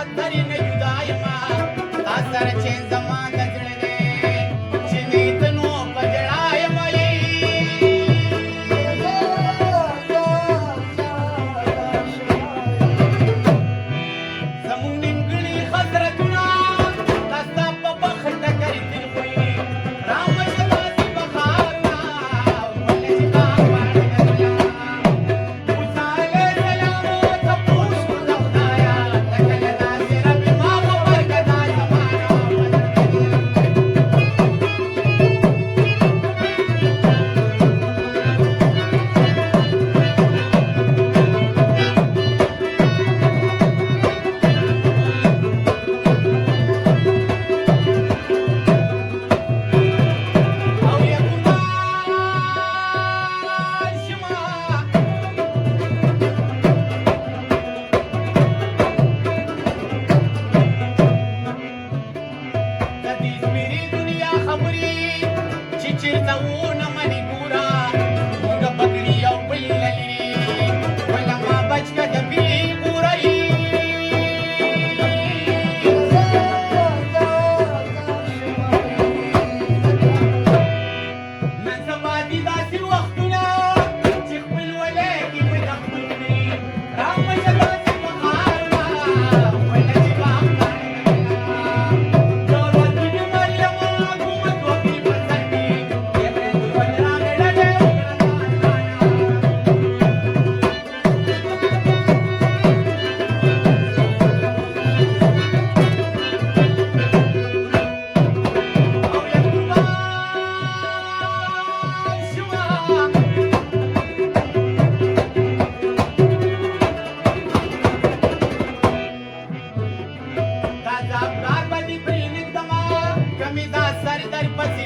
بدترین جدایما تا سره چې زما د زړه دی چې نیت نو په جړایما زمونږ نیمګړي حسرتونه تا ستا په بخت ټکرې تېر خوي رامشه داسې بخارونه ولې چې تا غواړې د زړه موسی علیه السلام تپوس کړو د خدایه ته کله داسې ربې ما خبر که دا زمانه او یا ګمان شمه د دې سپېرې دنیا خبرې چې چېرته ونه منې ګوره مونږ پګړي او بل لري وله ما بچ که د بې ګورئ نن سبا دي داسې وختونه چې خپل ولېږي په د خپل کړي رامشه داسې بخارونه ولې چې ما غواړې د زړه د ورځې مریم حکومت وکړي په سر کې د برېتو ولې راغې ډډې وکړه او یا ګمان شمه دا زابدار به دې پرېنږدمه که مې دا سر در پسې